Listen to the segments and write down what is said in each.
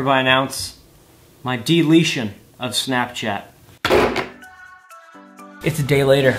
hereby announce my deletion of Snapchat. It's a day later.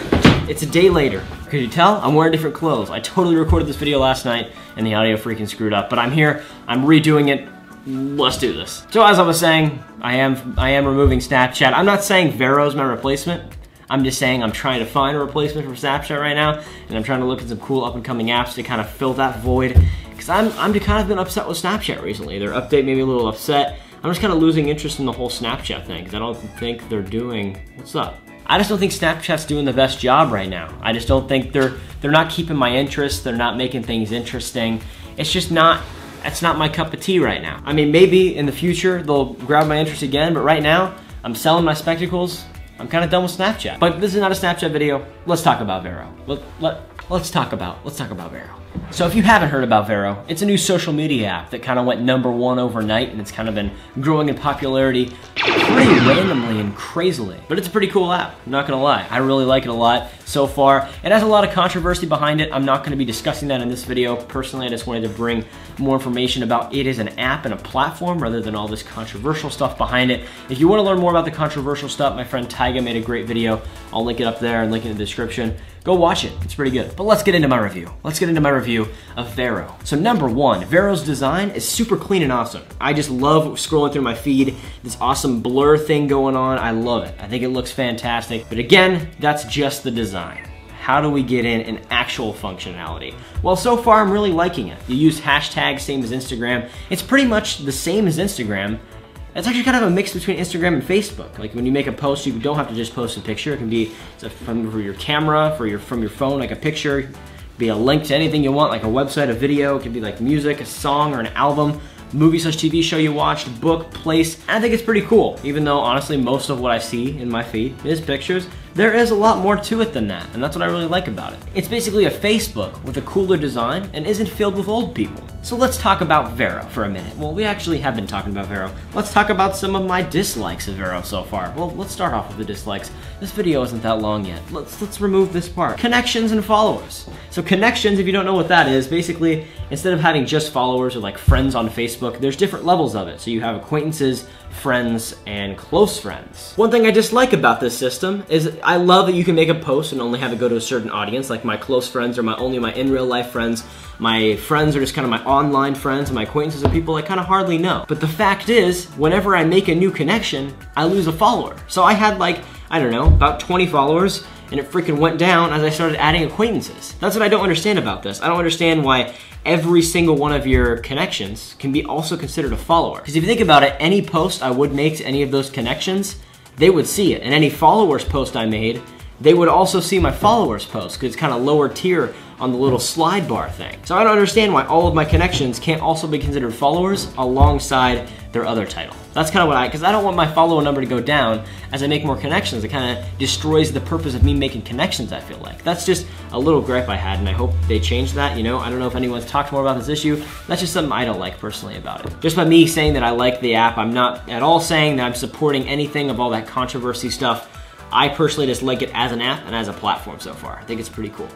It's a day later. Could you tell? I'm wearing different clothes. I totally recorded this video last night and the audio freaking screwed up, but I'm here, I'm redoing it. Let's do this. So as I was saying, I am removing Snapchat. I'm not saying Vero's my replacement. I'm just saying I'm trying to find a replacement for Snapchat right now, and I'm trying to look at some cool up and coming apps to kind of fill that void. Because I'm kind of been upset with Snapchat recently. Their update made me a little upset. I'm just kind of losing interest in the whole Snapchat thing, because I don't think they're doing, what's up? I just don't think Snapchat's doing the best job right now. I just don't think they're not keeping my interest, they're not making things interesting. It's just not, that's not my cup of tea right now. I mean, maybe in the future they'll grab my interest again, but right now, I'm selling my spectacles. I'm kind of done with Snapchat. But this is not a Snapchat video. Let's talk about Vero. Let's talk about Vero. So if you haven't heard about Vero, it's a new social media app that kind of went #1 overnight, and it's kind of been growing in popularity pretty randomly and crazily. But it's a pretty cool app, I'm not gonna lie. I really like it a lot so far. It has a lot of controversy behind it. I'm not gonna be discussing that in this video. Personally, I just wanted to bring more information about it as an app and a platform rather than all this controversial stuff behind it. If you wanna learn more about the controversial stuff, my friend Taiga made a great video. I'll link it up there and link it in the description. Go watch it, it's pretty good. But let's get into my review. Let's get into my review of Vero. So #1, Vero's design is super clean and awesome. I just love scrolling through my feed, this awesome blur thing going on. I love it. I think it looks fantastic. But again, that's just the design. How do we get in an actual functionality? Well, so far I'm really liking it. You use hashtags, same as Instagram. It's pretty much the same as Instagram. It's actually kind of a mix between Instagram and Facebook. Like when you make a post, you don't have to just post a picture. It can be for your camera, from your phone, like a picture. Be a link to anything you want, like a website, a video. It could be like music, a song, or an album, movie/TV show you watched, book, place. I think it's pretty cool. Even though honestly, most of what I see in my feed is pictures, there is a lot more to it than that, and that's what I really like about it. It's basically a Facebook with a cooler design and isn't filled with old people. So let's talk about Vero for a minute. Well, we actually have been talking about Vero. Let's talk about some of my dislikes of Vero so far. Well, let's start off with the dislikes. This video isn't that long yet. Let's remove this part. Connections and followers. So connections, if you don't know what that is, basically, instead of having just followers or like friends on Facebook, there's different levels of it. So you have acquaintances, friends, and close friends. One thing I dislike about this system is I love that you can make a post and only have it go to a certain audience, like my close friends are only my in real life friends. My friends are just kind of my online friends, and my acquaintances are people I kind of hardly know. But the fact is, whenever I make a new connection, I lose a follower. So I had like, I don't know, about 20 followers, and it freaking went down as I started adding acquaintances. That's what I don't understand about this. I don't understand why every single one of your connections can be also considered a follower. Because if you think about it, any post I would make to any of those connections, they would see it. And any followers post I made, they would also see my followers post, because it's kind of lower tier on the little slide bar thing. So I don't understand why all of my connections can't also be considered followers alongside their other title. That's kind of what because I don't want my follower number to go down as I make more connections. It kind of destroys the purpose of me making connections, I feel like. That's just a little gripe I had, and I hope they change that, you know? I don't know if anyone's talked more about this issue. That's just something I don't like personally about it. Just by me saying that I like the app, I'm not at all saying that I'm supporting anything of all that controversy stuff. I personally just like it as an app and as a platform so far. I think it's pretty cool.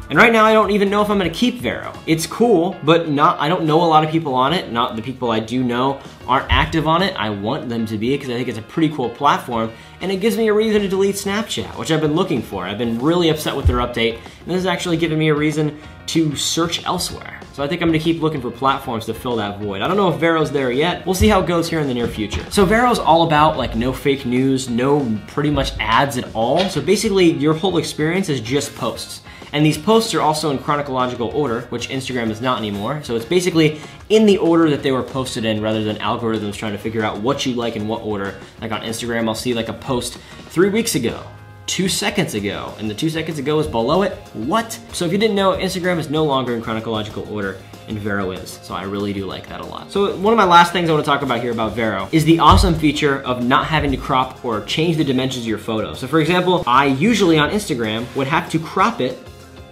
And right now I don't even know if I'm gonna keep Vero. It's cool, but I don't know a lot of people on it. Not the people I do know aren't active on it. I want them to be, because I think it's a pretty cool platform, and it gives me a reason to delete Snapchat, which I've been looking for. I've been really upset with their update, and this has actually given me a reason to search elsewhere. So I think I'm gonna keep looking for platforms to fill that void. I don't know if Vero's there yet. We'll see how it goes here in the near future. So Vero's all about like no fake news, no pretty much ads at all. So basically your whole experience is just posts. And these posts are also in chronological order, which Instagram is not anymore. So it's basically in the order that they were posted in, rather than algorithms trying to figure out what you like in what order. Like on Instagram, I'll see like a post 3 weeks ago, 2 seconds ago, and the 2 seconds ago is below it. What? So if you didn't know, Instagram is no longer in chronological order, and Vero is. So I really do like that a lot. So one of my last things I want to talk about here about Vero is the awesome feature of not having to crop or change the dimensions of your photo. So for example, I usually on Instagram would have to crop it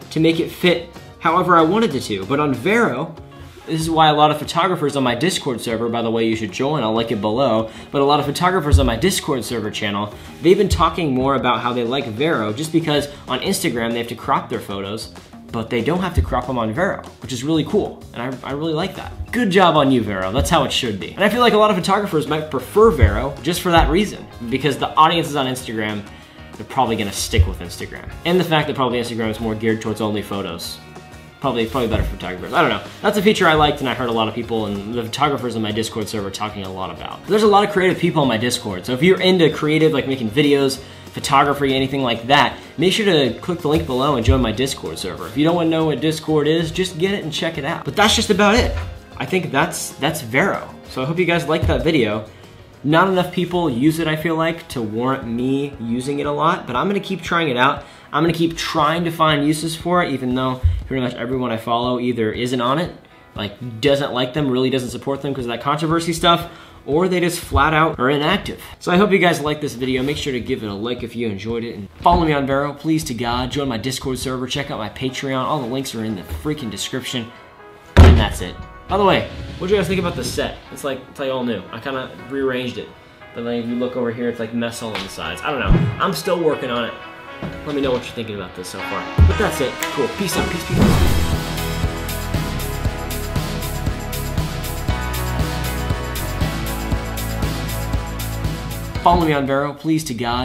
to make it fit however I wanted it to. But on Vero, this is why a lot of photographers on my Discord server, by the way, you should join, I'll link it below, but a lot of photographers on my Discord server channel, they've been talking more about how they like Vero just because on Instagram they have to crop their photos but they don't have to crop them on Vero, which is really cool, and I really like that. Good job on you, Vero. That's how it should be. And I feel like a lot of photographers might prefer Vero just for that reason, because the audience is on Instagram, they're probably gonna stick with Instagram. And the fact that probably Instagram is more geared towards only photos. Probably better for photographers. I don't know. That's a feature I liked and I heard a lot of people and the photographers on my Discord server talking a lot about. There's a lot of creative people on my Discord, so if you're into creative, like making videos, photography, anything like that, make sure to click the link below and join my Discord server. If you don't want to know what Discord is, just get it and check it out. But that's just about it. I think that's Vero. So I hope you guys liked that video. Not enough people use it, I feel like, to warrant me using it a lot, but I'm gonna keep trying it out. I'm gonna keep trying to find uses for it, even though pretty much everyone I follow either isn't on it, like doesn't like them, really doesn't support them because of that controversy stuff, or they just flat out are inactive. So I hope you guys liked this video. Make sure to give it a like if you enjoyed it, and follow me on Vero, please to God. Join my Discord server, check out my Patreon. All the links are in the freaking description, and that's it. By the way, what do you guys think about the set? It's like all new. I kind of rearranged it, but then if you look over here, it's like mess all on the sides. I don't know. I'm still working on it. Let me know what you're thinking about this so far. But that's it. Cool. Peace out. Peace, peace. Follow me on Vero, please to God.